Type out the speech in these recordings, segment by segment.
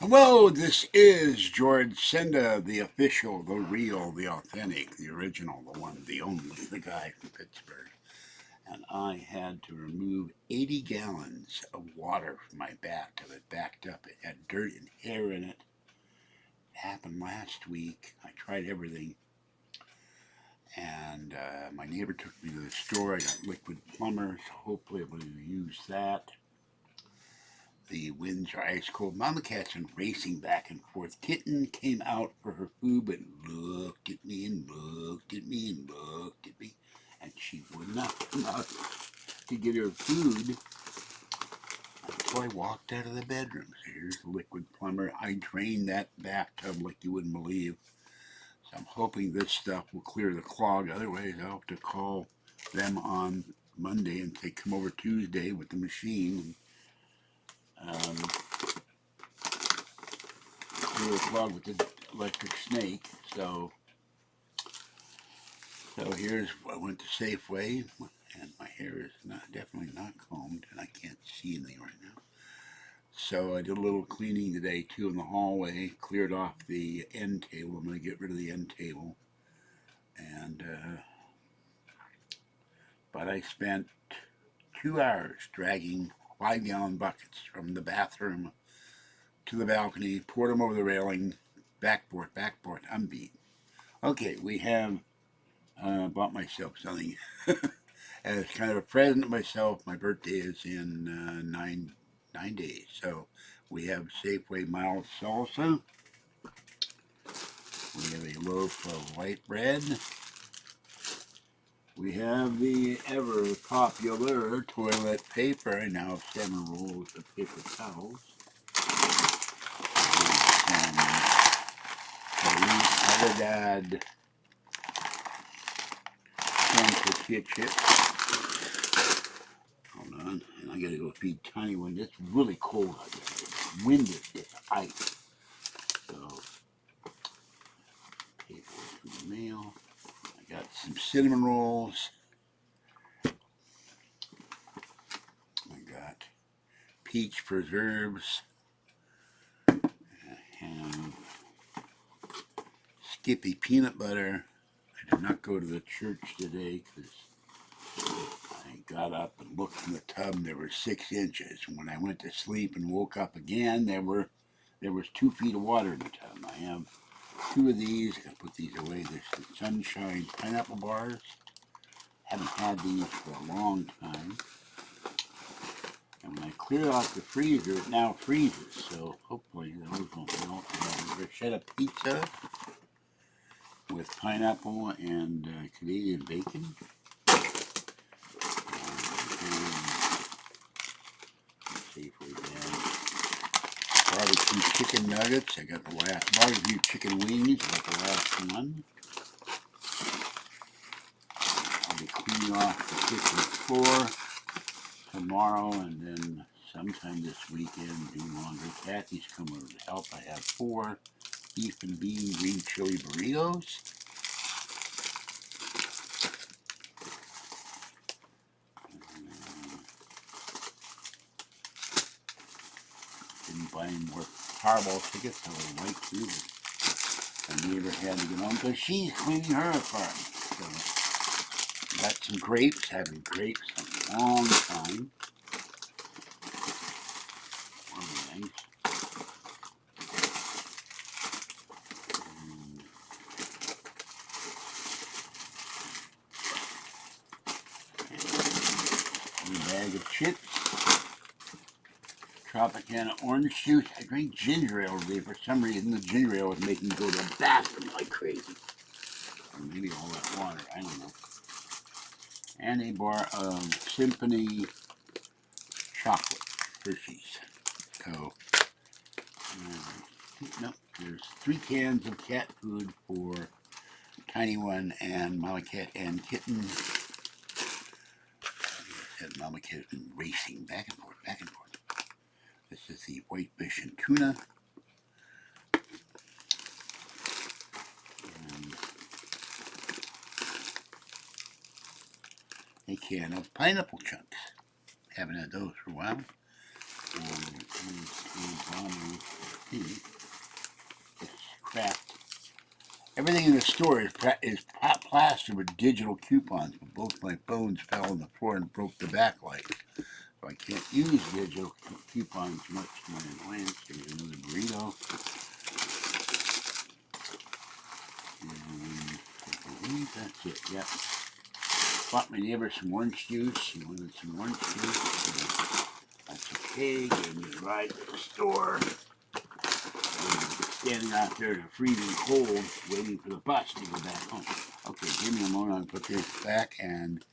Hello, this is George Senda, the official, the real, the authentic, the original, the one, the only, the guy from Pittsburgh. And I had to remove 80 gallons of water from my bathtub. It backed up. It had dirt and hair in it. It happened last week. I tried everything. And my neighbor took me to the store. I got liquid plumber, so hopefully I'm going to use that. The winds are ice cold. Mama cat's been racing back and forth. Kitten came out for her food, but looked at me and looked at me and looked at me. And she would not come out to get her food until I walked out of the bedroom. So here's the liquid plumber. I drained that bathtub like you wouldn't believe. So I'm hoping this stuff will clear the clog. Otherwise, I'll have to call them on Monday and say, come over Tuesday with the machine. Clear the clog with the electric snake. So here's, I went to Safeway, and my hair is definitely not combed, and I can't see anything right now. So I did a little cleaning today too in the hallway, cleared off the end table. I'm going to get rid of the end table. And but I spent 2 hours dragging 5-gallon buckets from the bathroom to the balcony, poured them over the railing, backboard, I'm beat. Okay, we have bought myself something as kind of a present to myself. My birthday is in 9 days, so we have Safeway mild salsa. We have a loaf of white bread. We have the ever popular toilet paper, and now 7 rolls of paper towels. Navidad tortilla chips. Hold on, and I gotta go feed Tiny One. It's really cold out there. The wind is just ice. So, paper from the mail. I got some cinnamon rolls. I got peach preserves and Skippy peanut butter. I did not go to the church today because I got up and looked in the tub and there were 6 inches. And when I went to sleep and woke up again, there was 2 feet of water in the tub. I have 2 of these. I gotta put these away. There's the Sunshine pineapple bars. Haven't had these for a long time. And when I clear out the freezer, it now freezes. So hopefully those won't melt. And bruschetta pizza with pineapple and Canadian bacon. Safeway bag. Barbecue chicken nuggets. I got the last barbecue chicken wings. I got the last one. I'll be cleaning off the kitchen floor tomorrow, and then sometime this weekend do laundry. Kathy's come over to help. I have 4 beef and bean green chili burritos. Didn't buy any more Powerball tickets, so I went through them. My neighbor had to get on because she's cleaning her apartment. So got some grapes. Having grapes a long time. Nice. A bag of chips. Tropicana orange juice. I drank ginger ale today. For some reason, the ginger ale was making me go to the bathroom like crazy. Or maybe all that water. I don't know. And a bar of Symphony chocolate Hershey's. So, nope. There's 3 cans of cat food for Tiny One and Mama Cat and Kitten. And Mama Cat has been racing back and forth, back and forth. This is the whitefish and tuna. And a can of pineapple chunks. Haven't had those for a while. And see. It's cracked. Everything in the store is plastered with digital coupons, but both my phones fell on the floor and broke the backlight. So I can't use digital coupons much more in landscape. Another burrito. And I believe that's it. Yep. Bought my neighbor some orange juice. He wanted some orange juice. So that's okay. Gave me a ride to the store. Standing out there in the freezing cold, waiting for the bus to go back home. Okay, give me a moment. I'll put this back, and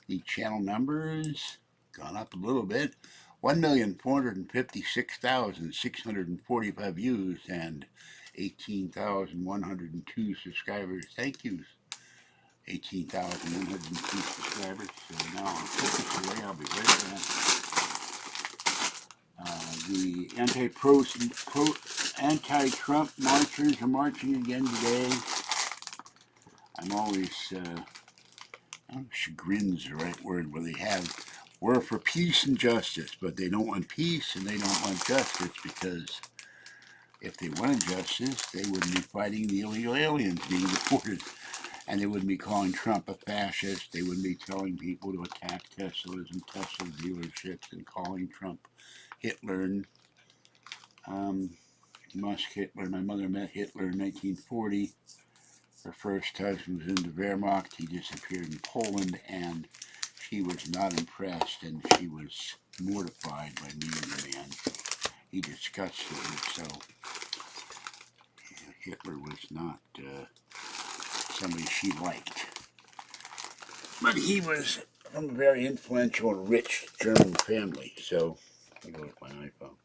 the channel numbers gone up a little bit. 1,456,645 views and 18,102 subscribers. Thank you. 18,102 subscribers. So now I'll put this away. I'll be right back. The anti-Trump marchers are marching again today. I'm always, I don't know if chagrin's the right word, where we're for peace and justice, but they don't want peace and they don't want justice, because if they wanted justice, they wouldn't be fighting the illegal aliens being deported, and they wouldn't be calling Trump a fascist. They wouldn't be telling people to attack Teslas and Tesla dealerships and calling Trump Hitler and Musk Hitler. My mother met Hitler in 1940. Her first husband was in the Wehrmacht. He disappeared in Poland, and she was not impressed, and she was mortified by meeting the man. He disgusted her, so Hitler was not somebody she liked. But he was from a very influential and rich German family, so I'll go with my iPhone.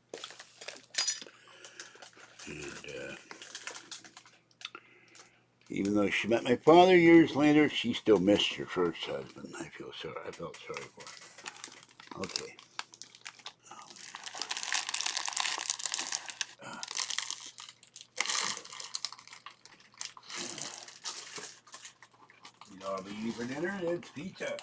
And even though she met my father years later, she still missed her first husband. I felt sorry for her. Okay. You know, I'll be eating for dinner. It's pizza.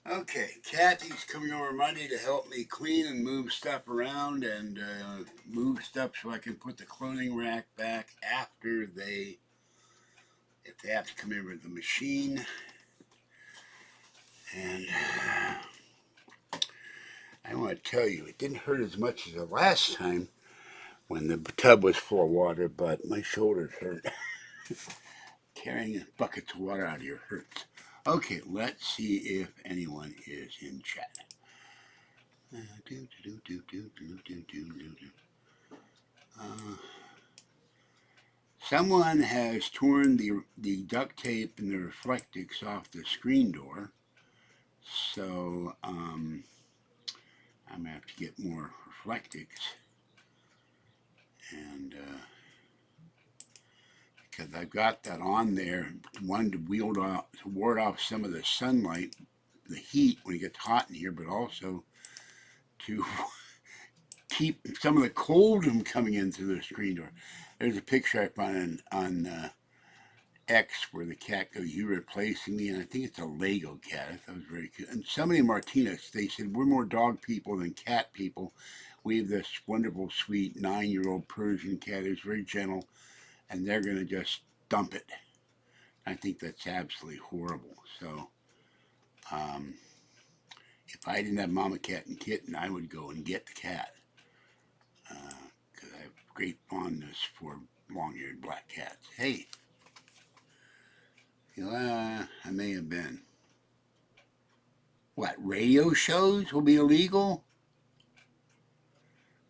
Okay, Kathy's coming over Monday to help me clean and move stuff around and move stuff so I can put the clothing rack back after if they have to come in with the machine. And I want to tell you, it didn't hurt as much as the last time when the tub was full of water, but my shoulders hurt. Carrying buckets of water out here hurts. Okay, let's see if anyone is in chat. Someone has torn the duct tape and the reflectix off the screen door, so I'm going to have to get more reflectix, and because I've got that on there, one to ward off some of the sunlight, the heat when it gets hot in here, but also to keep some of the cold from coming in through the screen door. There's a picture I found on X where the cat goes, "You're replacing me," and I think it's a Lego cat. I thought it was very cute. And somebody in Martinez, they said, "We're more dog people than cat people. We have this wonderful, sweet 9-year-old Persian cat who's very gentle, and they're going to just dump it. I think that's absolutely horrible. So, if I didn't have Mama Cat and Kitten, I would go and get the cat. Because I have great fondness for long-haired black cats. Hey, I may have been. What, radio shows will be illegal?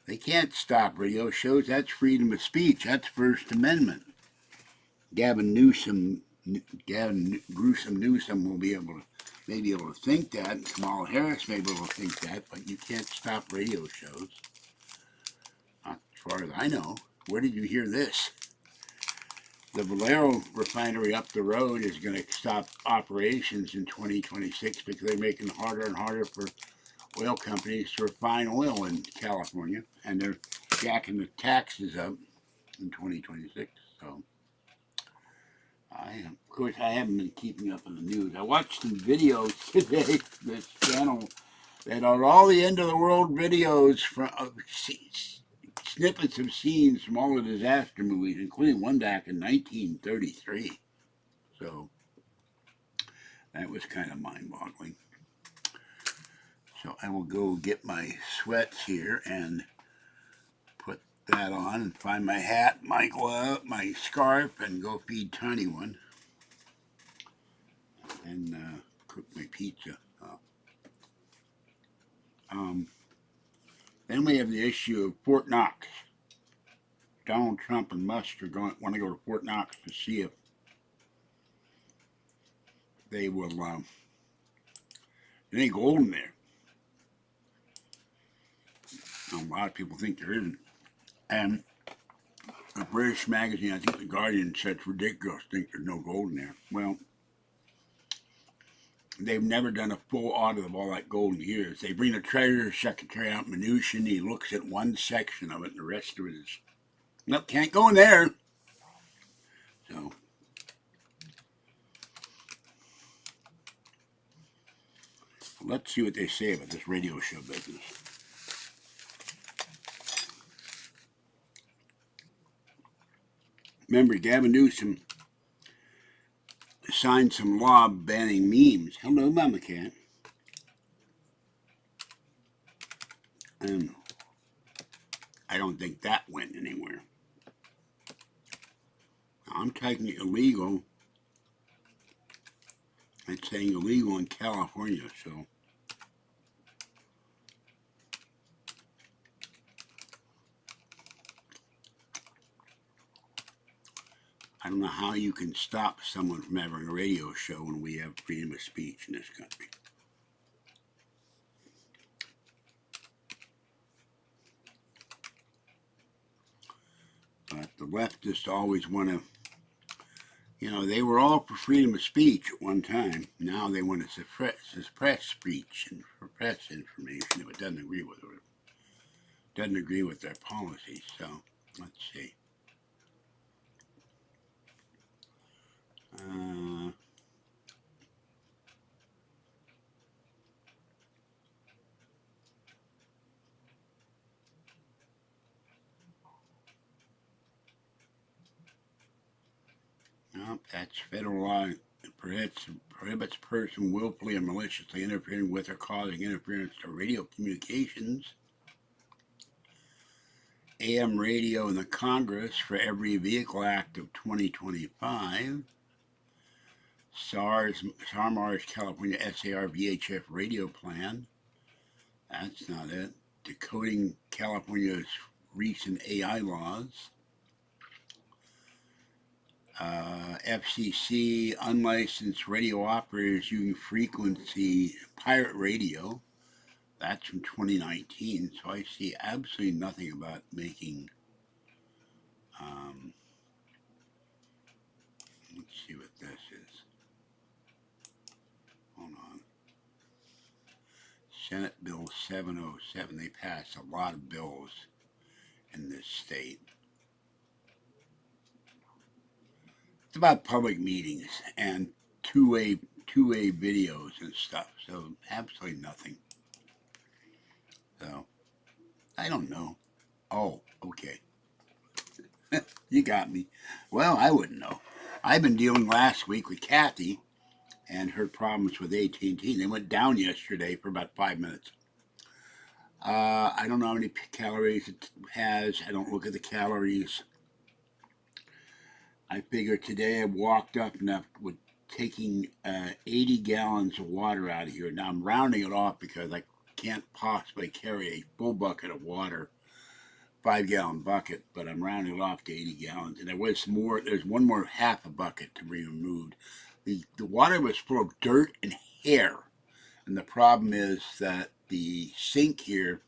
They can't stop radio shows. That's freedom of speech. That's First Amendment. Gavin Gruesome Newsom will be able to think that, and Kamala Harris may be able to think that, but you can't stop radio shows. Not as far as I know. Where did you hear this? The Valero refinery up the road is going to stop operations in 2026 because they're making it harder and harder for oil companies to refine oil in California, and they're jacking the taxes up in 2026. So, of course, I haven't been keeping up on the news. I watched some videos today, this channel, that are all the end of the world videos from snippets of scenes from all the disaster movies, including one back in 1933. So that was kind of mind-boggling. So I will go get my sweats here and put that on and find my hat, my glove, my scarf, and go feed Tiny one. And cook my pizza. Then we have the issue of Fort Knox. Donald Trump and Musk want to go to Fort Knox to see if they will. There ain't gold in there. A lot of people think there isn't. And a British magazine, I think The Guardian, said it's ridiculous to think there's no gold in there. Well, they've never done a full audit of all that gold in years. They bring the Treasury Secretary out, Mnuchin, he looks at one section of it, and the rest of it is, nope, can't go in there. So, let's see what they say about this radio show business. Remember, Gavin Newsom signed some law banning memes. Hello, Mama Cat. I don't think that went anywhere. I'm taking it illegal. It's saying illegal in California, so. I don't know how you can stop someone from having a radio show when we have freedom of speech in this country. But the leftists always want to, they were all for freedom of speech at one time. Now they want to suppress speech and suppress information if it doesn't agree with it. Doesn't agree with their policies. So, let's see. Nope, that's federal law. It prohibits a person willfully and maliciously interfering with or causing interference to radio communications. AM radio in the Congress for Every Vehicle Act of 2025. SARMAR's California SAR VHF radio plan. That's not it. Decoding California's recent AI laws. FCC unlicensed radio operators using frequency pirate radio. That's from 2019. So I see absolutely nothing about making. Let's see what this is. Hold on. Senate Bill 707. They passed a lot of bills in this state. It's about public meetings and two-way videos and stuff. So absolutely nothing. So I don't know. Oh, okay. You got me. Well, I wouldn't know. I've been dealing last week with Kathy and her problems with AT&T. They went down yesterday for about 5 minutes. I don't know how many calories it has. I don't look at the calories. I figured today I walked up enough with taking 80 gallons of water out of here. Now I'm rounding it off because I can't possibly carry a full bucket of water, 5-gallon bucket, but I'm rounding it off to 80 gallons. And there's one more half a bucket to be removed. The water was full of dirt and hair. And the problem is that the sink here,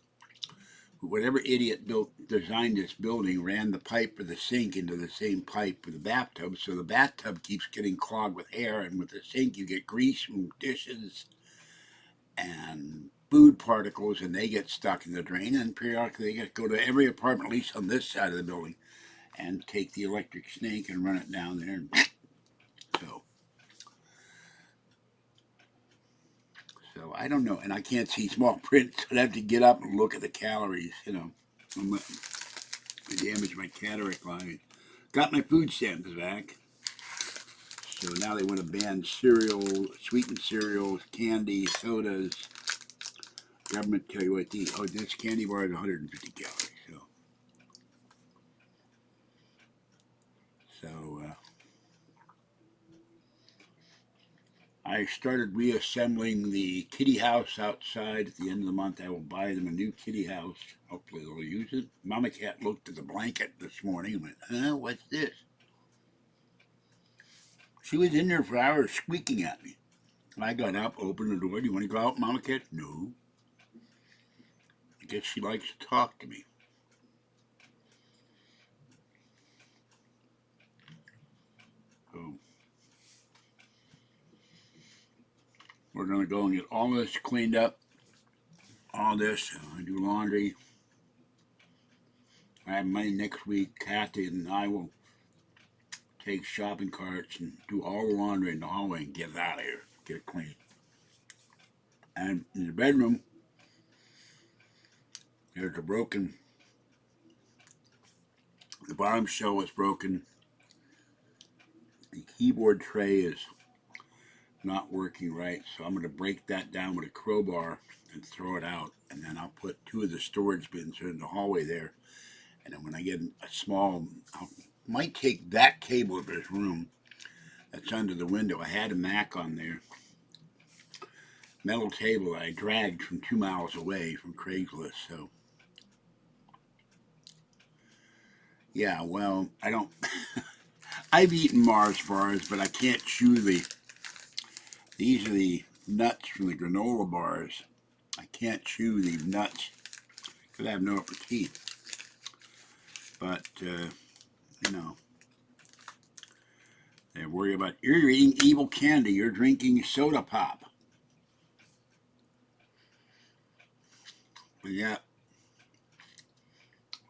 whatever idiot designed this building, ran the pipe for the sink into the same pipe for the bathtub, so the bathtub keeps getting clogged with hair, and with the sink you get grease from dishes and food particles, and they get stuck in the drain, and periodically they go to every apartment, at least on this side of the building, and take the electric snake and run it down there. So I don't know, and I can't see small print, so I have to get up and look at the calories, I damaged my cataract line. Got my food stamps back. So now they want to ban cereal, sweetened cereals, candy, sodas. Government tell you what these. Oh, this candy bar is 150 calories. So I started reassembling the kitty house outside. At the end of the month, I will buy them a new kitty house. Hopefully they'll use it. Mama Cat looked at the blanket this morning and went, "Huh, what's this?" She was in there for hours squeaking at me. I got up, opened the door. "Do you want to go out, Mama Cat?" "No." I guess she likes to talk to me. So we're going to go and get all this cleaned up. All this. I do laundry. I have money next week. Kathy and I will take shopping carts and do all the laundry in the hallway and get it out of here. Get it clean. And in the bedroom, there's a broken, the bottom shell is broken. The keyboard tray is not working right, so I'm going to break that down with a crowbar and throw it out. And then I'll put 2 of the storage bins in the hallway there. And then when I get a small, I might take that table to this room that's under the window. I had a Mac on there. Metal table that I dragged from 2 miles away from Craigslist. So yeah, well, I don't. I've eaten Mars bars, but I can't chew these are the nuts from the granola bars. I can't chew the nuts because I have no upper teeth. But, they worry about, you're eating evil candy, you're drinking soda pop. But yeah,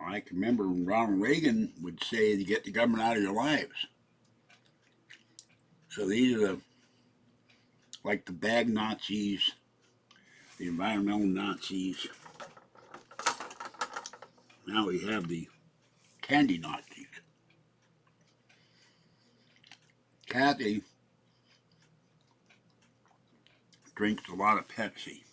I can remember when Ronald Reagan would say to get the government out of your lives. So these are like the bag Nazis, the environmental Nazis. Now we have the candy Nazis. Kathy drinks a lot of Pepsi.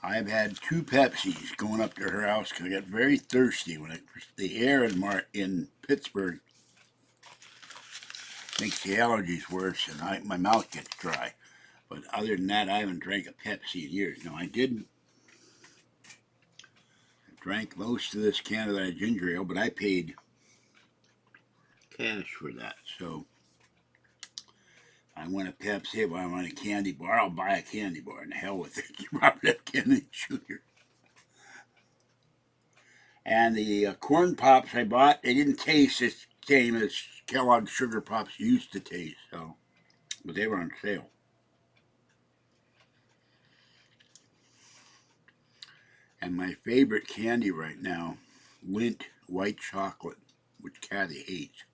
I've had 2 Pepsis going up to her house because I got very thirsty when the air in Pittsburgh makes the allergies worse and my mouth gets dry. But other than that, I haven't drank a Pepsi in years. Now, I drank most of this Canada ginger ale, but I paid cash for that. So I want a Pepsi. If I want a candy bar, I'll buy a candy bar. And the hell with it. Robert F. Kennedy Jr. And the corn pops I bought, they didn't taste the same as Kellogg's Sugar Pops used to taste. So, but they were on sale. And my favorite candy right now, Lindt white chocolate, which Kathy hates.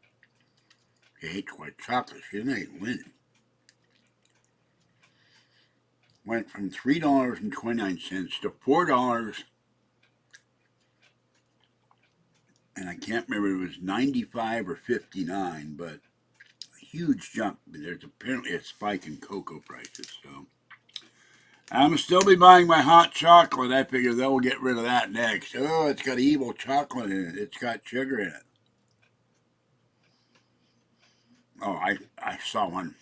She hates white chocolate. She doesn't hate Lindt. Went from $3.29 to $4 and I can't remember if it was 95 or 59, but a huge jump. There's apparently a spike in cocoa prices, so I'm gonna still be buying my hot chocolate. I figure they'll get rid of that next. Oh, it's got evil chocolate in it. It's got sugar in it. Oh, I saw one.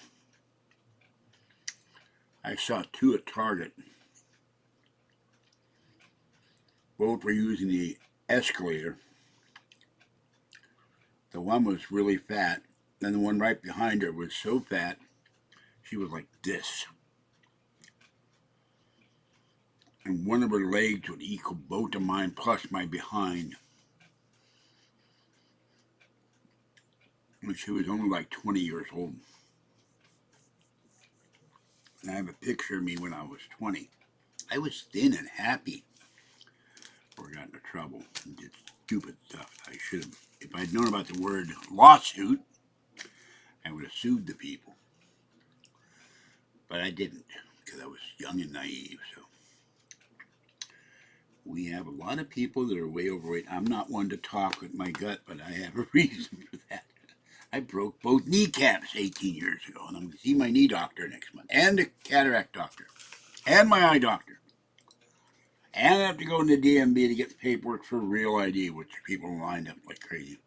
I saw two at Target. Both were using the escalator. The one was really fat. Then the one right behind her was so fat, she was like this. And one of her legs would equal both of mine plus my behind. And she was only like 20 years old. And I have a picture of me when I was 20. I was thin and happy before I got into trouble and did stupid stuff. I should have, if I'd known about the word lawsuit, I would have sued the people. But I didn't, because I was young and naive. So we have a lot of people that are way overweight. I'm not one to talk with my gut, but I have a reason for that. I broke both kneecaps 18 years ago, and I'm going to see my knee doctor next month, and a cataract doctor, and my eye doctor. And I have to go to the DMV to get the paperwork for Real ID, which people lined up like crazy.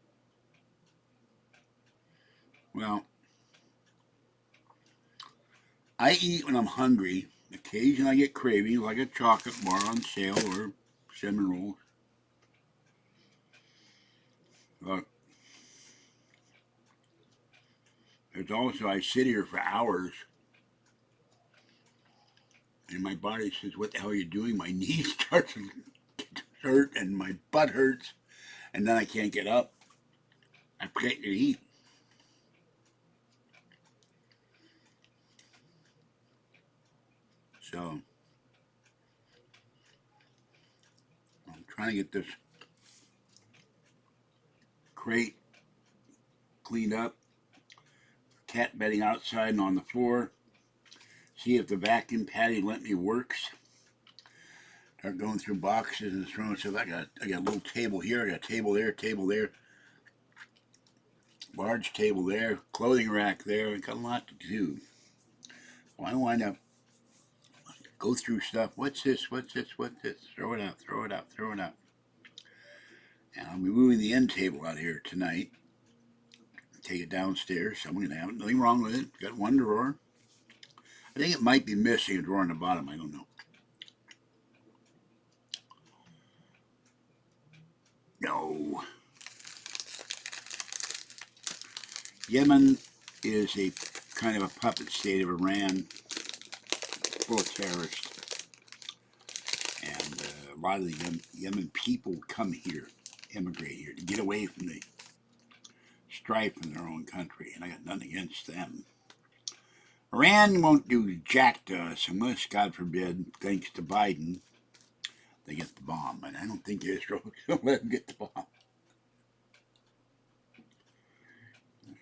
Well, I eat when I'm hungry. Occasionally I get cravings, like a chocolate bar on sale or cinnamon rolls. But there's also, I sit here for hours, and my body says, what the hell are you doing? My knees start to hurt, and my butt hurts, and then I can't get up. I forget to eat. So I'm trying to get this crate cleaned up, cat bedding outside and on the floor, see if the vacuum patty let me works. Start going through boxes and throwing stuff. I got a little table here, I got a table there, large table there, clothing rack there. I got a lot to do. Well, I wind up go through stuff. What's this? Throw it out. And I'll be moving the end table out here tonight. Take it downstairs. Someone can have it. Nothing wrong with it. Got one drawer. I think it might be missing a drawer on the bottom. I don't know. No. Yemen is a kind of a puppet state of Iran, full of terrorists. And a lot of the Yemen people come here, immigrate here, to get away from the strife in their own country. And I got nothing against them. Iran won't do jack to us unless, God forbid, thanks to Biden, they get the bomb. And I don't think Israel will let them get the bomb.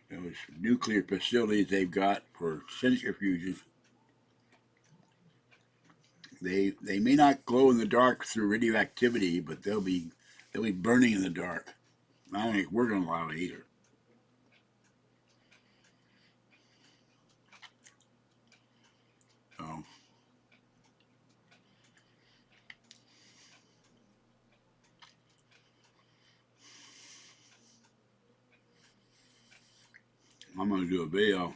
Those nuclear facilities they've got for centrifuges, they may not glow in the dark through radioactivity, but they'll be burning in the dark. I don't think we're going to allow it either. So I'm going to do a video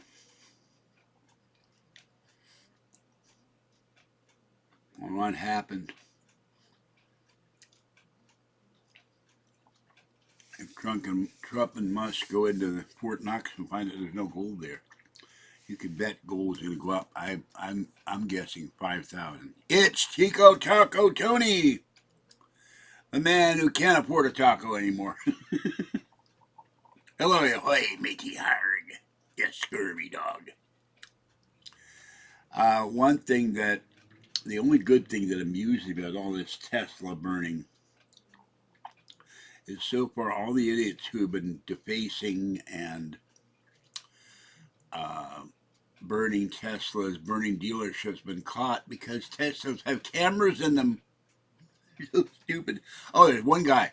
on what happened if Trump and Musk go into the Fort Knox and find that there's no gold there. You can bet gold's going to go up. I'm guessing 5,000. It's Chico Taco Tony, the man who can't afford a taco anymore. Hello, ahoy, matey hard, you scurvy dog. One thing that, the only good thing that amused me about all this Tesla burning is so far all the idiots who have been defacing and burning Teslas, burning dealerships, been caught because Teslas have cameras in them. So stupid. Oh, there's one guy.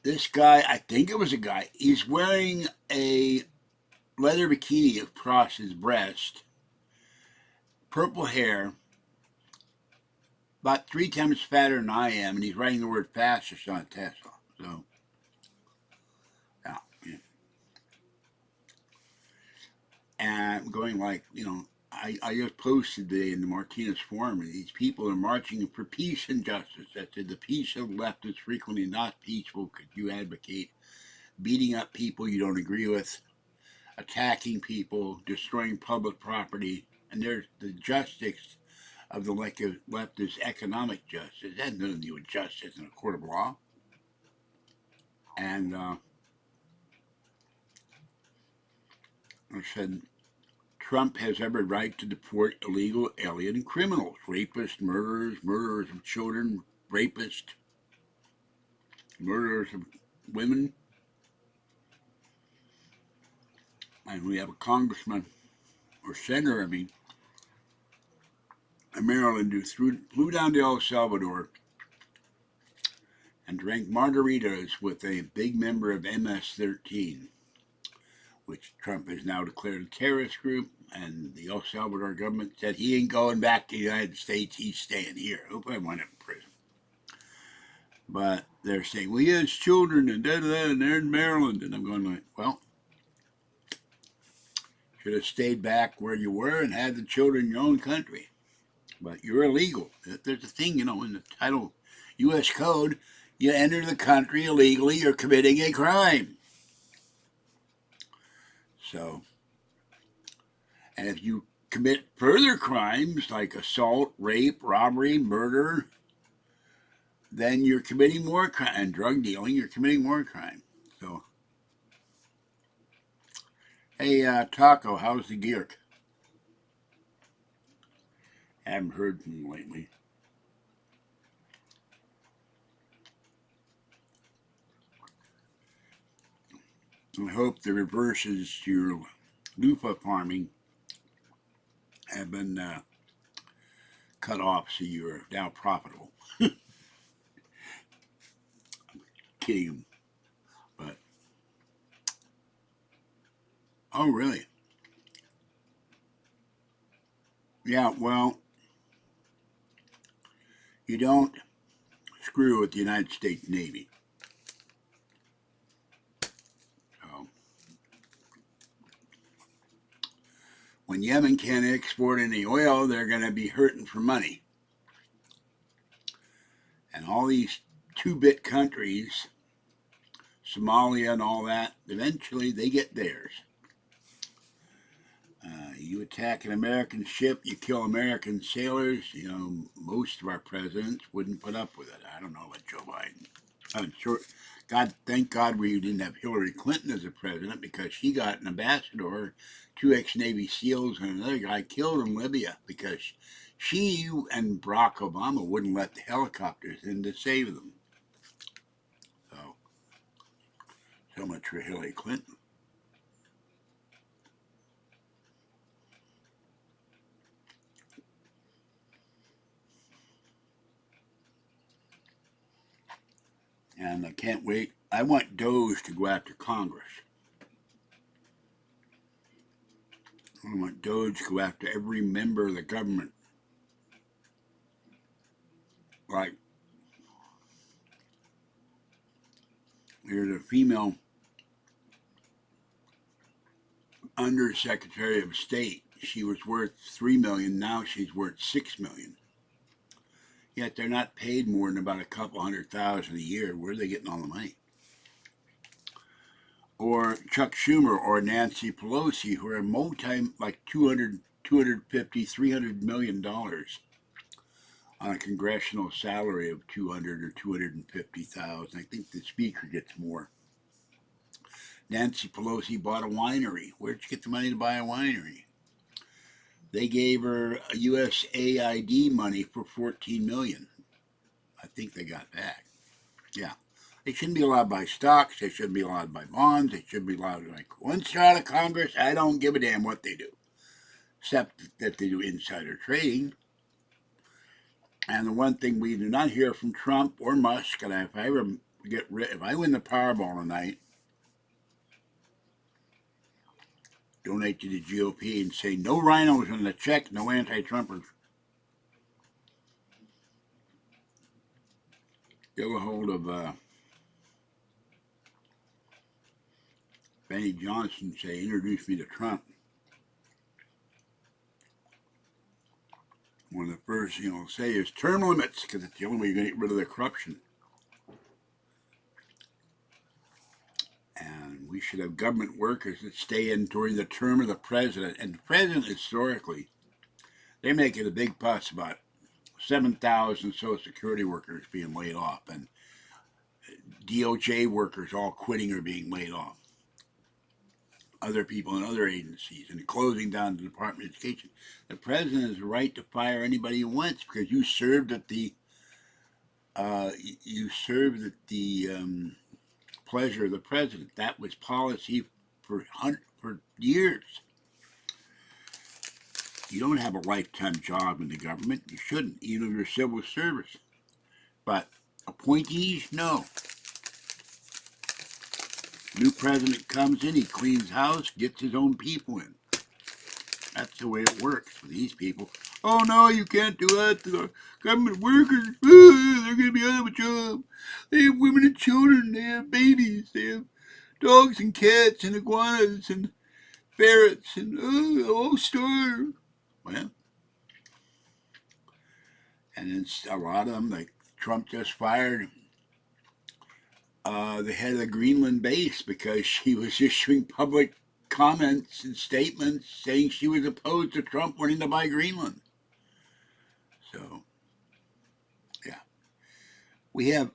This guy, I think it was a guy, he's wearing a leather bikini across his breast, purple hair, about 3 times fatter than I am, and he's writing the word fascist on a Tesla. So, yeah. And I'm going like, I just posted today in the Martinez Forum, these people are marching for peace and justice. I said the peace of the left is frequently not peaceful because you advocate beating up people you don't agree with, attacking people, destroying public property, and there's the justice of the left is economic justice. That has nothing to do with justice in a court of law. And I said, Trump has every right to deport illegal alien criminals, rapists, murderers of children, murderers of women. And we have a congressman, or senator, in Maryland, who flew down to El Salvador and drank margaritas with a big member of MS-13, which Trump has now declared a terrorist group, and the El Salvador government said he ain't going back to the United States, he's staying here. Hope I wind up in prison. But they're saying, well, he has children and and they're in Maryland. And I'm going like, well, should have stayed back where you were and had the children in your own country. But you're illegal. There's a thing, in the title U.S. Code, you enter the country illegally, you're committing a crime. So, and if you commit further crimes like assault, rape, robbery, murder, then you're committing more crime, and drug dealing, you're committing more crime. So, hey, Taco, how's the gear? Haven't heard from him lately. I hope the reverses to your loofah farming have been cut off so you're now profitable. Kidding. But, oh, really? Yeah, well, you don't screw with the United States Navy. So, when Yemen can't export any oil, they're going to be hurting for money. And all these two-bit countries, Somalia and all that, eventually they get theirs. You attack an American ship, you kill American sailors. Most of our presidents wouldn't put up with it. I don't know about Joe Biden. I'm sure, thank God we didn't have Hillary Clinton as a president, because she got an ambassador, 2 ex-Navy SEALs, and another guy killed in Libya because she and Barack Obama wouldn't let the helicopters in to save them. So much for Hillary Clinton. And I can't wait. I want Doge to go after Congress. I want Doge to go after every member of the government. Like, there's a female Undersecretary of State. She was worth $3 million. Now she's worth $6 million. Yet they're not paid more than about a couple $100,000 a year. Where are they getting all the money? Or Chuck Schumer or Nancy Pelosi, who are like $250, $300 million on a congressional salary of $200,000 or $250,000. I think the speaker gets more. Nancy Pelosi bought a winery. Where'd you get the money to buy a winery? They gave her a USAID money for $14 million. I think they got back. Yeah. They shouldn't be allowed to buy stocks. They shouldn't be allowed to buy bonds. They shouldn't be allowed to, once they're out of Congress, I don't give a damn what they do. Except that they do insider trading. And the one thing we do not hear from Trump or Musk, and if I ever get rid. If I win the Powerball tonight, donate to the GOP and say no rhinos in the check, no anti-Trumpers. Get a hold of Benny Johnson. Say introduce me to Trump. One of the first, say is term limits, because it's the only way you're going to get rid of the corruption. And we should have government workers that stay in during the term of the president. And the president, historically, they make it a big fuss about 7,000 Social Security workers being laid off and DOJ workers all quitting or being laid off. Other people in other agencies and closing down the Department of Education. The president has the right to fire anybody he wants because you served at the pleasure of the president. That was policy for years. You don't have a lifetime job in the government. You shouldn't, even if you're civil service. But appointees, no. New president comes in, he cleans house, gets his own people in. That's the way it works for these people. Oh no, you can't do that to the government workers. They're going to be out of a job. They have women and children, they have babies, they have dogs and cats and iguanas and ferrets and all starve. Well, and it's a lot of them, like Trump just fired the head of the Greenland base because she was issuing public comments and statements saying she was opposed to Trump wanting to buy Greenland. So, yeah. We have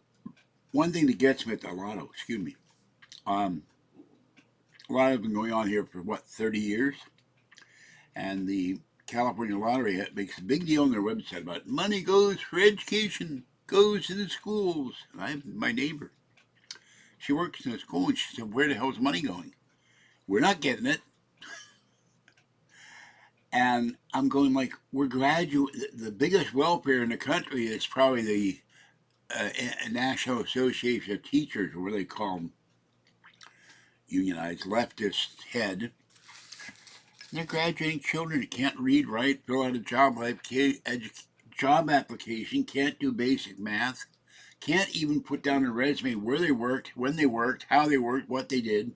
one thing that gets me at the lotto, a lot has been going on here for, 30 years? And the California Lottery makes a big deal on their website about money goes for education, goes to the schools. And I have my neighbor. She works in a school, and she said, where the hell's money going? We're not getting it. And I'm going like, we're the biggest welfare in the country is probably the National Association of Teachers, or what they call them, unionized leftist head. And they're graduating children that can't read, write, fill out a job application, can't do basic math, can't even put down a resume where they worked, when they worked, how they worked, what they did,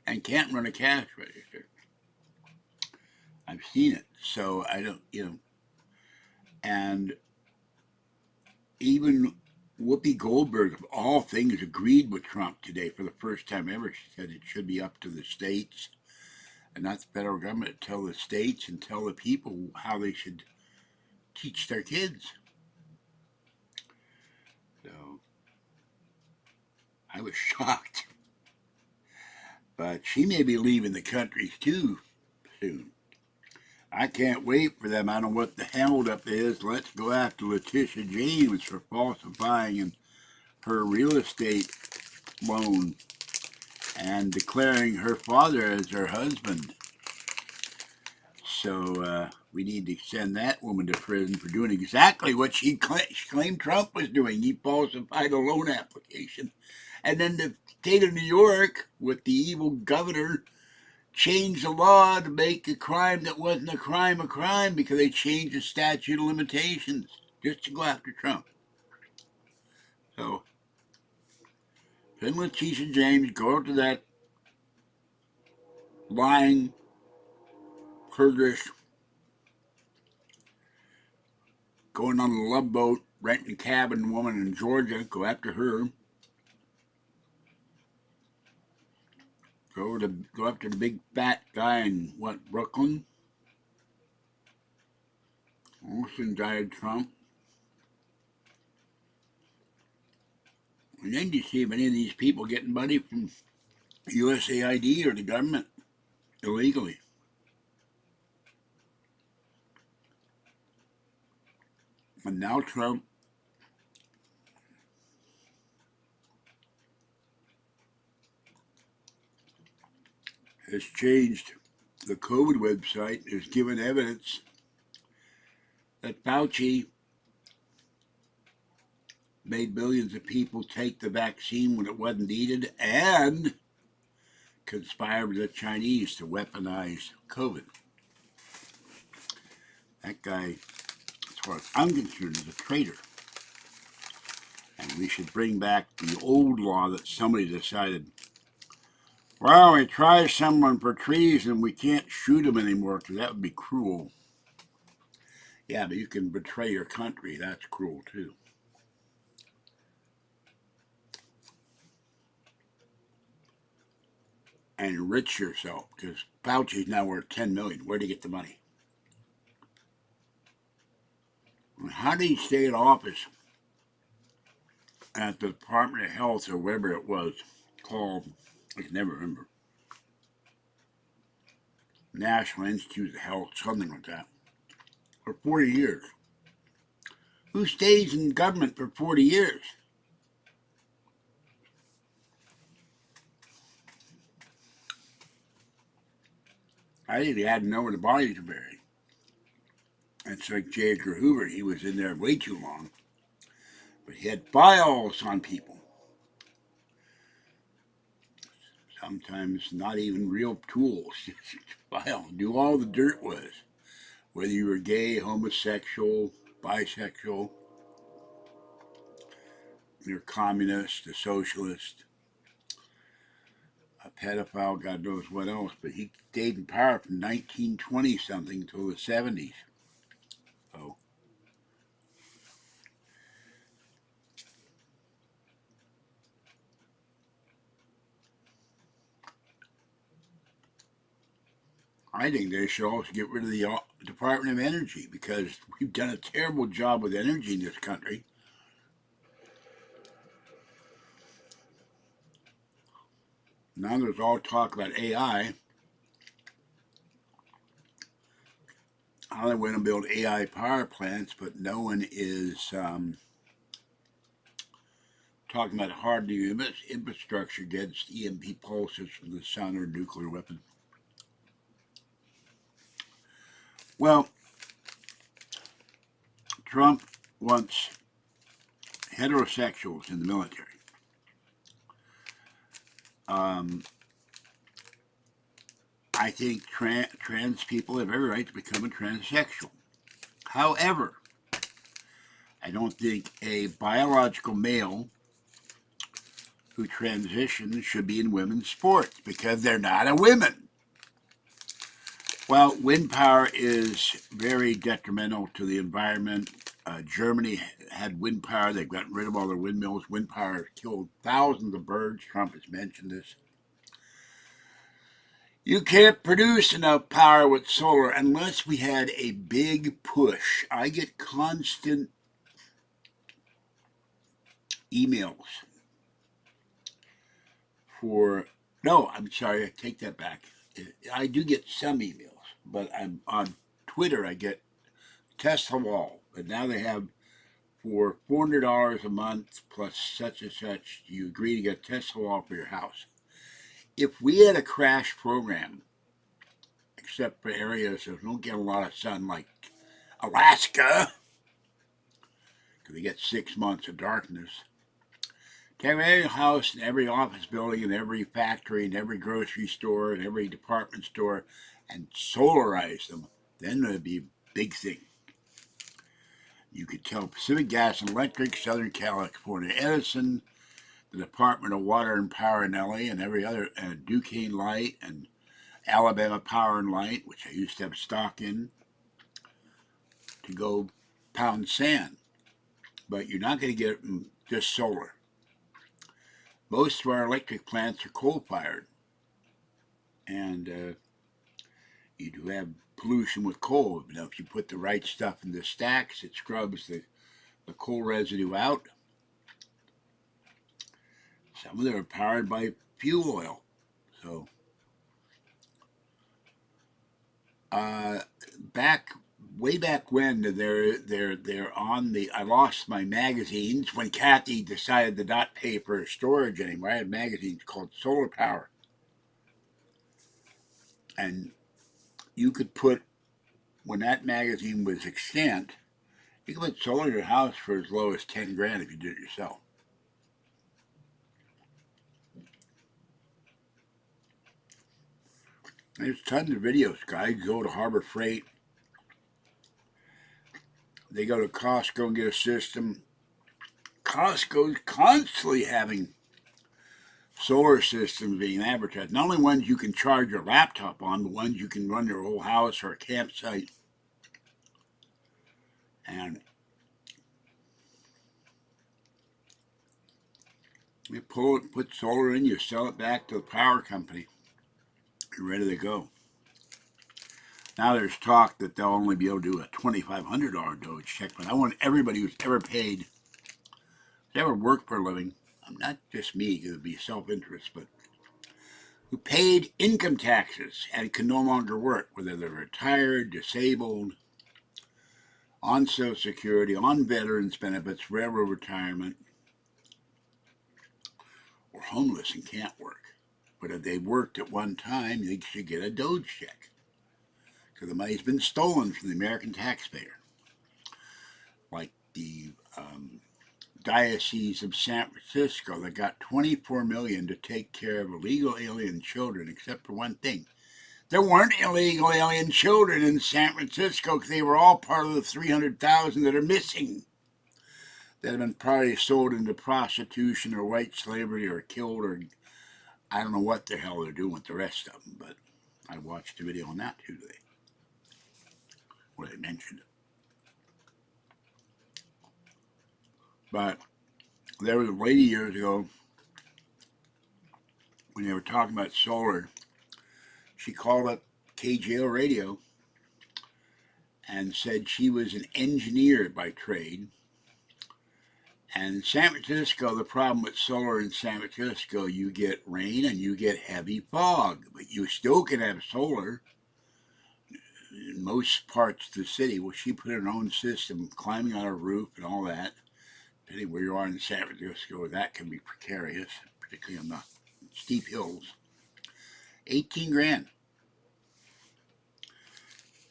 and can't run a cash register. I've seen it, so I don't, and even Whoopi Goldberg, of all things, agreed with Trump today for the first time ever. She said it should be up to the states and not the federal government to tell the states and tell the people how they should teach their kids. So I was shocked. But she may be leaving the country too soon. I can't wait for them. I don't know what the holdup is. Let's go after Letitia James for falsifying her real estate loan and declaring her father as her husband. So we need to send that woman to prison for doing exactly what she claimed Trump was doing. He falsified a loan application. And then the state of New York, with the evil governor, changed the law to make a crime that wasn't a crime because they changed the statute of limitations just to go after Trump. So, send Letitia James, go to that lying Kurdish going on a love boat, renting a cabin woman in Georgia, go after her. Go after the big fat guy in Brooklyn? Also indicted Trump. And then you see if any of these people getting money from USAID or the government illegally. And now Trump has changed the COVID website, has given evidence that Fauci made millions of people take the vaccine when it wasn't needed, and conspired with the Chinese to weaponize COVID. That guy, as far as I'm concerned, is a traitor. And we should bring back the old law that somebody decided, well, we try someone for treason, we can't shoot them anymore because that would be cruel. Yeah, but you can betray your country. That's cruel too. And enrich yourself, because Fauci's now worth $10 million. Where do you get the money? How did he stay in office at the Department of Health or whatever it was called? I can never remember. National Institute of Health, something like that, for 40 years. Who stays in government for 40 years? I think he had to know where the bodies are buried. It's like J. Edgar Hoover. He was in there way too long. But he had files on people. Sometimes not even real tools. Just files. Do all the dirt was. Whether you were gay, homosexual, bisexual, you're a communist, a socialist, a pedophile, God knows what else. But he stayed in power from 1920 something until the 70s. So I think they should also get rid of the Department of Energy, because we've done a terrible job with energy in this country. Now there's all talk about AI. How they want to build AI power plants, but no one is talking about hardening infrastructure against EMP pulses from the sun or nuclear weapon. Well, Trump wants heterosexuals in the military. I think trans people have every right to become a transsexual. However, I don't think a biological male who transitions should be in women's sports, because they're not a women. Well, wind power is very detrimental to the environment. Germany had wind power. They've gotten rid of all their windmills. Wind power killed thousands of birds. Trump has mentioned this. You can't produce enough power with solar unless we had a big push. I get constant emails for, no, I'm sorry, I take that back. I do get some emails, but I'm on Twitter, I get Tesla wall, but now they have for $400 a month plus such and such, you agree to get Tesla wall for your house. If we had a crash program, except for areas that don't get a lot of sun, like Alaska, because they get 6 months of darkness, to have every house and every office building and every factory and every grocery store and every department store and solarize them, then it would be a big thing. You could tell Pacific Gas and Electric, Southern California Edison, the Department of Water and Power in LA, and every other, Duquesne Light and Alabama Power and Light, which I used to have stock in, to go pound sand. But you're not going to get just solar. Most of our electric plants are coal-fired, and you do have pollution with coal. Now, if you put the right stuff in the stacks, it scrubs the coal residue out. Some of them are powered by fuel oil. So, way back when, they're on the. I lost my magazines when Kathy decided to not pay for storage anymore. I had magazines called Solar Power, and you could put, when that magazine was extant, You can put solar in your house for as low as 10 grand if you do it yourself. There's tons of videos. Guys go to Harbor Freight. They go to Costco and get a system. Costco's constantly having solar systems being advertised. Not only ones you can charge your laptop on, but ones you can run your whole house or a campsite. And you put solar in, you sell it back to the power company. You're ready to go. Now there's talk that they'll only be able to do a $2,500 Doge check, but I want everybody who's ever paid, ever worked for a living, not just me, because it'd be self-interest, but who paid income taxes and can no longer work, whether they're retired, disabled, on Social Security, on veterans benefits, railroad retirement, or homeless and can't work. But if they worked at one time, they should get a Doge check, because the money's been stolen from the American taxpayer. Like the Diocese of San Francisco that got $24 million to take care of illegal alien children, except for one thing. There weren't illegal alien children in San Francisco because they were all part of the 300,000 that are missing, that have been probably sold into prostitution or white slavery or killed, or I don't know what the hell they're doing with the rest of them, but I watched a video on that too today where they mentioned it. But there was a lady years ago, when they were talking about solar, she called up KJO radio and said she was an engineer by trade. And in San Francisco, the problem with solar in San Francisco, you get rain and you get heavy fog, but you still can have solar in most parts of the city. Well, she put her own system, climbing on her roof and all that. Depending where you are in San Francisco, that can be precarious, particularly on the steep hills. 18 grand.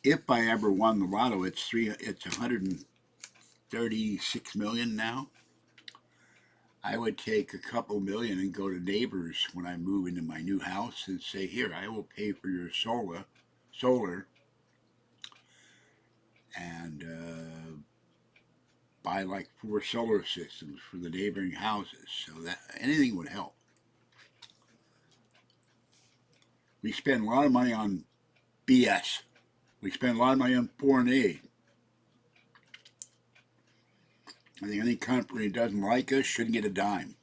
If I ever won the lotto, it's 136 million now. I would take a couple million and go to neighbors when I move into my new house and say, here, I will pay for your solar, and buy like 4 solar systems for the neighboring houses, so that anything would help. We spend a lot of money on BS. We spend a lot of money on foreign aid. I think any company that doesn't like us shouldn't get a dime.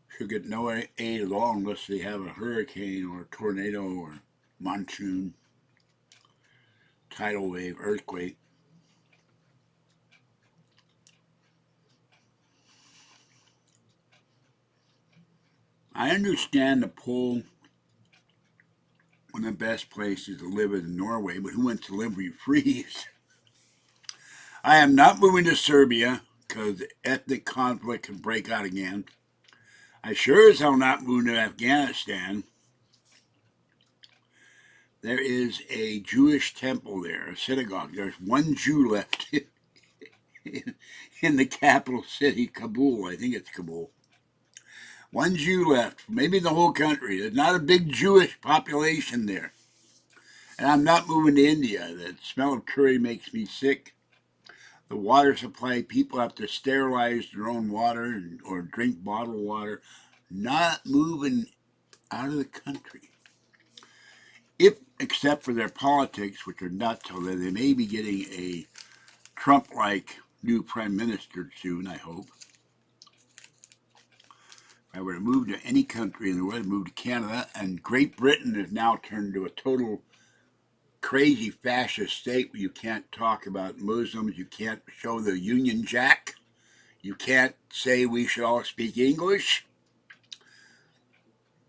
Should get no aid at all unless they have a hurricane or a tornado or monsoon, tidal wave, earthquake. I understand the poll, one of the best places to live is in Norway, but who wants to live where you freeze? I am not moving to Serbia because ethnic conflict can break out again. I sure as hell not moving to Afghanistan. There is a Jewish temple there, a synagogue. There's one Jew left in the capital city, Kabul. I think it's Kabul. One Jew left, maybe in the whole country. There's not a big Jewish population there. And I'm not moving to India. The smell of curry makes me sick. The water supply, people have to sterilize their own water or drink bottled water. Not moving out of the country. If, except for their politics, which are nuts, although they may be getting a Trump-like new prime minister soon, I hope. If I were to move to any country in the world, I'd move to Canada, and Great Britain has now turned into a total crazy fascist state where you can't talk about Muslims, you can't show the Union Jack, you can't say we should all speak English,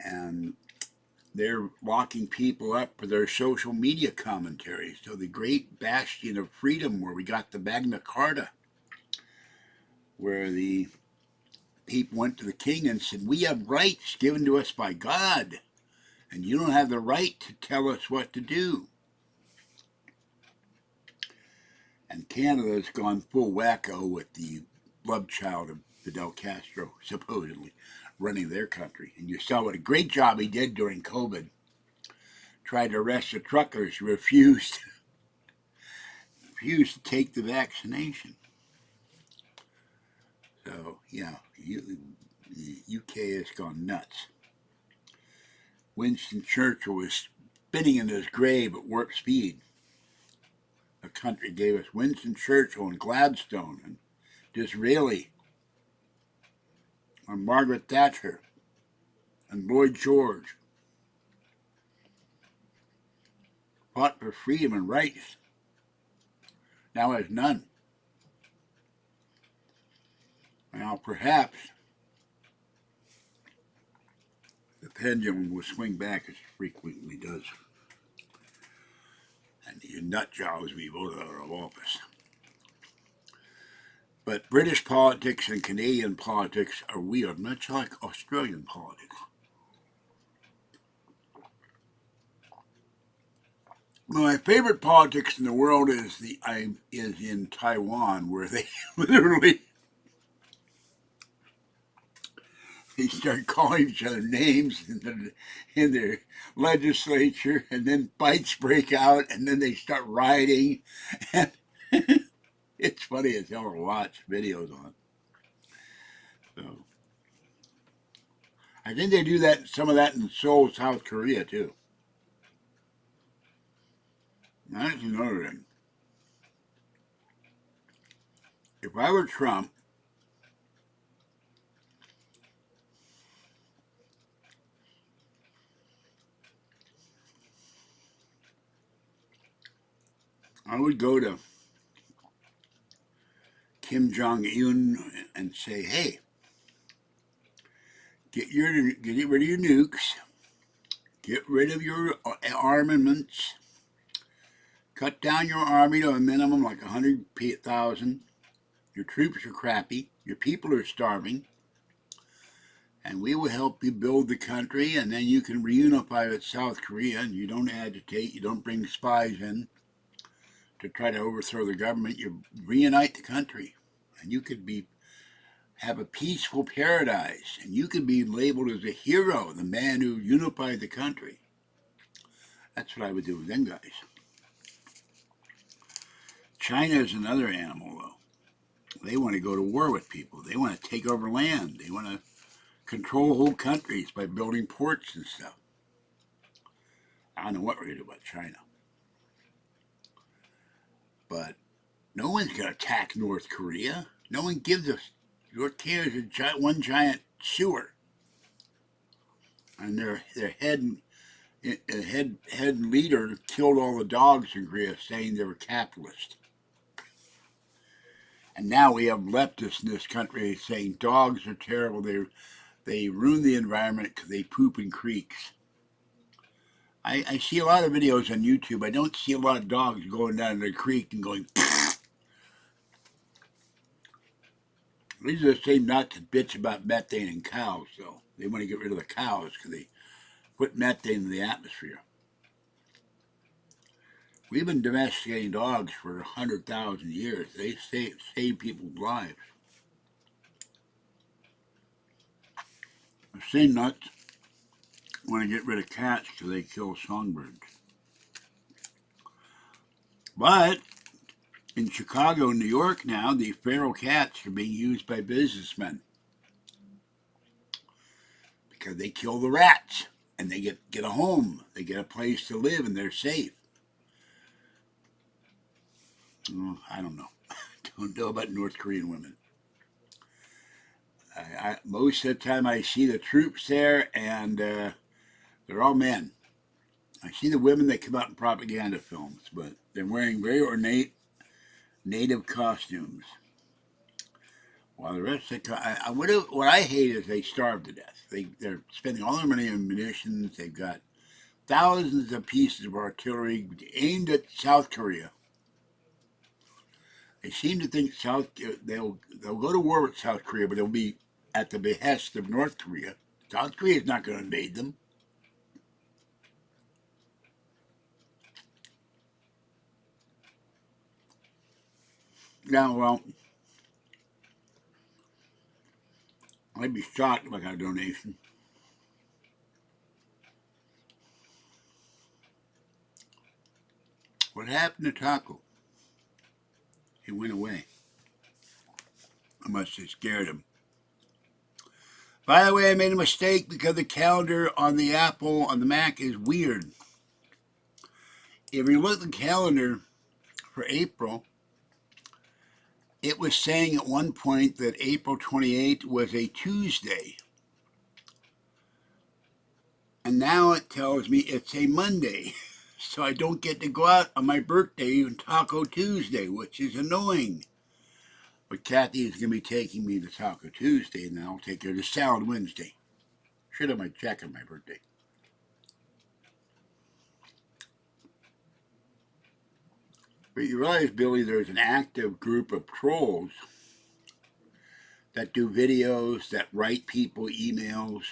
and they're locking people up for their social media commentary. So the great bastion of freedom where we got the Magna Carta, where the people went to the king and said, we have rights given to us by God, and you don't have the right to tell us what to do. And Canada's gone full wacko with the love child of Fidel Castro, supposedly, running their country. And you saw what a great job he did during COVID. Tried to arrest the truckers who refused to take the vaccination. So, yeah, the UK has gone nuts. Winston Churchill was spinning in his grave at warp speed. The country gave us Winston Churchill and Gladstone and Disraeli and Margaret Thatcher and Lloyd George. Fought for freedom and rights. Now has none. Now perhaps the pendulum will swing back as it frequently does. And these nut jobs will be voted out of office. But British politics and Canadian politics are weird, much like Australian politics. My favorite politics in the world is in Taiwan, where they literally they start calling each other names in their legislature, and then fights break out, and then they start rioting. And it's funny as hell to watch videos on it. So I think they do some of that in Seoul, South Korea, too. That's another thing. If I were Trump, I would go to Kim Jong-un and say, hey, get rid of your nukes, get rid of your armaments, cut down your army to a minimum like 100,000. Your troops are crappy, your people are starving, and we will help you build the country, and then you can reunify with South Korea, and you don't agitate, you don't bring spies in to try to overthrow the government. You reunite the country, and you could have a peaceful paradise, and you could be labeled as a hero, the man who unified the country. That's what I would do with them guys. China is another animal, though. They want to go to war with people. They want to take over land. They want to control whole countries by building ports and stuff. I don't know what we're going to do about China. But no one's going to attack North Korea. No one gives us. North Korea is one giant sewer. And their head leader killed all the dogs in Korea, saying they were capitalist. And now we have leftists in this country saying dogs are terrible. They ruin the environment because they poop in creeks. I see a lot of videos on YouTube. I don't see a lot of dogs going down the creek and going. These are the same nuts that bitch about methane in cows, so they want to get rid of the cows because they put methane in the atmosphere. We've been domesticating dogs for 100,000 years. They save people's lives. The same nuts want to get rid of cats because they kill songbirds. But in Chicago and New York now, the feral cats are being used by businessmen because they kill the rats and they get a home. They get a place to live and they're safe. I don't know. I don't know about North Korean women. Most of the time I see the troops there, and they're all men. I see the women that come out in propaganda films, but they're wearing very ornate native costumes. While the rest of the what I hate is they starve to death. They're spending all their money on munitions. They've got thousands of pieces of artillery aimed at South Korea. They seem to think they'll go to war with South Korea, but it'll be at the behest of North Korea. South Korea is not going to invade them. Yeah, well, I'd be shocked if I got a donation. What happened to Taco? He went away. I must have scared him. By the way, I made a mistake because the calendar on the Apple, on the Mac, is weird. If you look at the calendar for April, it was saying at one point that April 28th was a Tuesday. And now it tells me it's a Monday. So I don't get to go out on my birthday on Taco Tuesday, which is annoying. But Kathy is going to be taking me to Taco Tuesday, and then I'll take her to Salad Wednesday. Should have my check on my birthday. But you realize, Billy, there's an active group of trolls that do videos, that write people emails.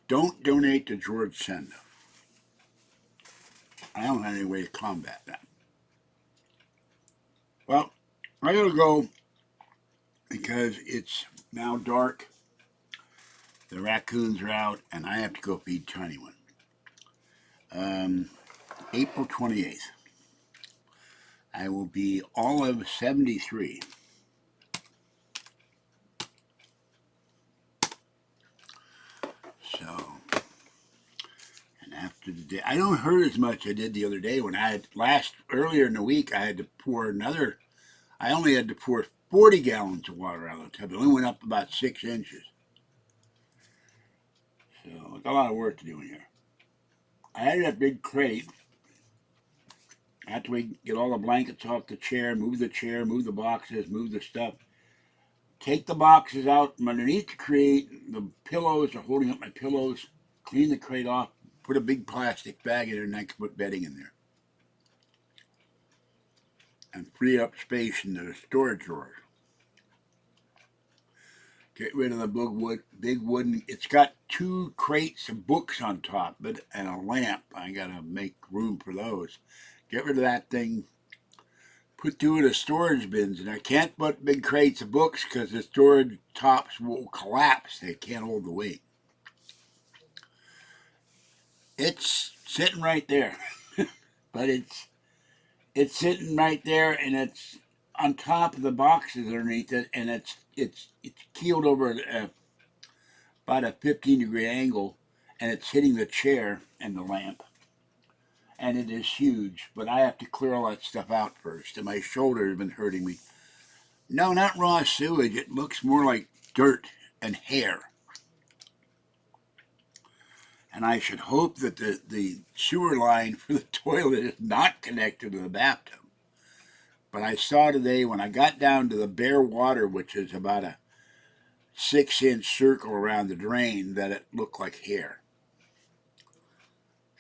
Don't donate to George Senda. I don't have any way to combat that. Well, I gotta go because it's now dark. The raccoons are out, and I have to go feed Tiny One. April 28th. I will be all of 73. So, and after the day, I don't hurt as much as I did the other day when I had earlier in the week, I had to pour I only had to pour 40 gallons of water out of the tub. It only went up about 6 inches. So, I got a lot of work to do in here. I had that big crate. After we get all the blankets off the chair, move the boxes, move the stuff. Take the boxes out from underneath the crate. The pillows are holding up my pillows. Clean the crate off. Put a big plastic bag in there, and I can put bedding in there. And free up space in the storage drawers. Get rid of the big wooden. It's got 2 crates of books on top of it and a lamp. I gotta make room for those. Get rid of that thing. Put 2 of the storage bins, and I can't put big crates of books because the storage tops will collapse. They can't hold the weight. It's sitting right there, but it's sitting right there, and it's on top of the boxes underneath it, and it's keeled over about a 15-degree angle, and it's hitting the chair and the lamp. And it is huge, but I have to clear all that stuff out first, and my shoulder has been hurting me. No, not raw sewage. It looks more like dirt and hair. And I should hope that the sewer line for the toilet is not connected to the bathtub. But I saw today when I got down to the bare water, which is about a 6-inch circle around the drain, that it looked like hair.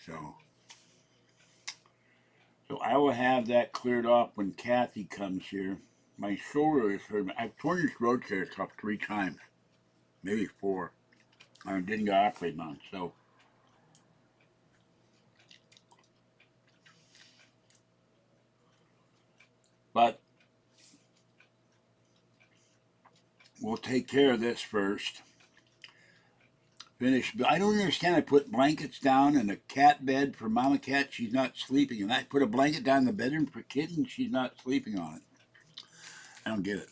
So I will have that cleared off when Kathy comes here. My shoulder is hurting. I've torn this rotator cuff 3 times, maybe 4. I didn't get operated on, so. But we'll take care of this first. Finish. I don't understand. I put blankets down in a cat bed for Mama Cat. She's not sleeping. And I put a blanket down in the bedroom for Kitten. She's not sleeping on it. I don't get it.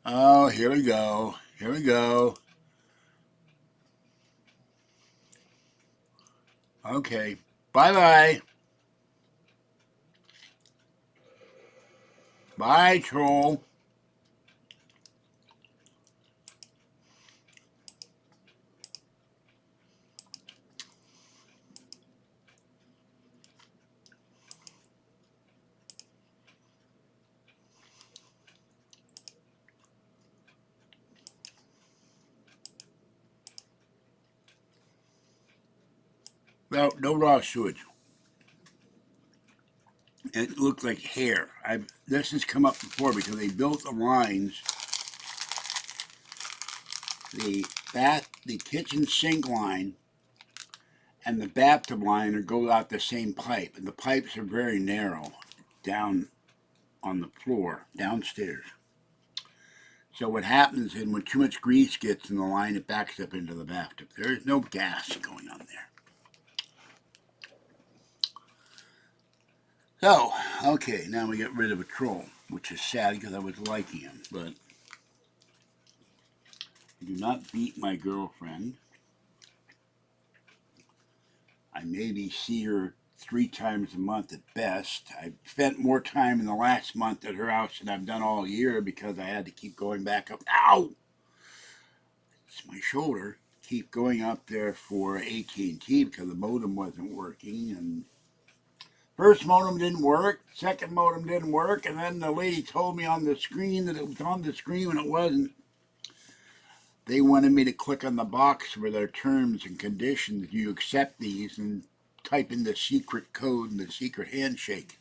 Oh, here we go. Here we go. Okay. Bye-bye. Bye, troll. No raw sewage. It looked like hair. This has come up before because they built the lines. The kitchen sink line and the bathtub liner go out the same pipe, and the pipes are very narrow down on the floor downstairs. So what happens is when too much grease gets in the line, it backs up into the bathtub. There is no gas going on there. So, okay, now we get rid of a troll, which is sad because I was liking him, but I do not beat my girlfriend. I maybe see her 3 times a month at best. I've spent more time in the last month at her house than I've done all year because I had to keep going back up. Ow! It's my shoulder. Keep going up there for AT&T because the modem wasn't working, and first modem didn't work, second modem didn't work, and then the lady told me on the screen that it was on the screen when it wasn't. They wanted me to click on the box for their terms and conditions. Do you accept these? And type in the secret code and the secret handshake.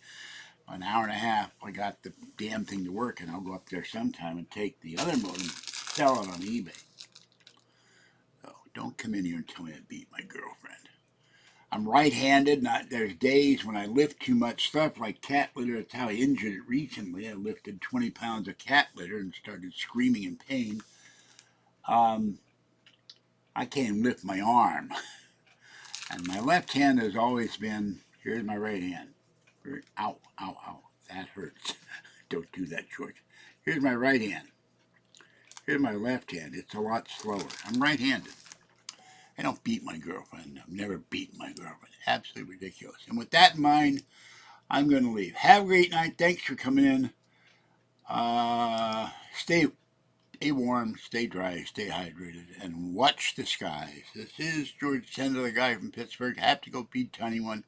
An hour and a half, I got the damn thing to work, and I'll go up there sometime and take the other modem, sell it on eBay. So don't come in here and tell me I beat my girlfriend. I'm right-handed. There's days when I lift too much stuff, like cat litter. That's how I injured it recently. I lifted 20 pounds of cat litter and started screaming in pain. I can't lift my arm. And my left hand has always been, here's my right hand. Ow, ow, ow. That hurts. Don't do that, George. Here's my right hand. Here's my left hand. It's a lot slower. I'm right-handed. I don't beat my girlfriend. I've never beaten my girlfriend. Absolutely ridiculous. And with that in mind, I'm going to leave. Have a great night. Thanks for coming in. Stay warm, stay dry, stay hydrated, and watch the skies. This is George Sender, the guy from Pittsburgh. I have to go feed Tiny One,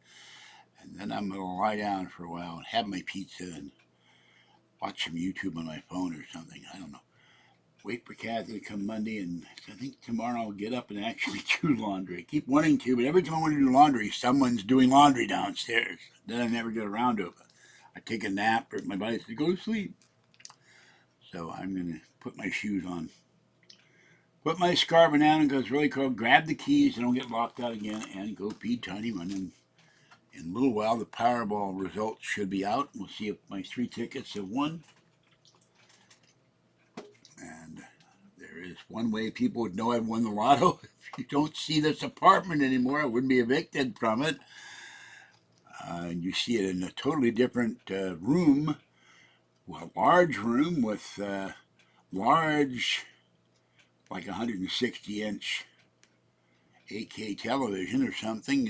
and then I'm going to lie down for a while and have my pizza and watch some YouTube on my phone or something. I don't know. Wait for Kathy to come Monday, and I think tomorrow I'll get up and actually do laundry. I keep wanting to, but every time I want to do laundry, someone's doing laundry downstairs. Then I never get around to it. I take a nap, or my body says, go to sleep. So I'm going to put my shoes on. Put my scarf on and goes really cold. Grab the keys and don't get locked out again, and go feed Tiny One. And in a little while, the Powerball results should be out. We'll see if my 3 tickets have won. And there is one way people would know I've won the lotto. If you don't see this apartment anymore, I wouldn't be evicted from it. You see it in a totally different room. Well, a large room with large, like 160-inch 8K television or something.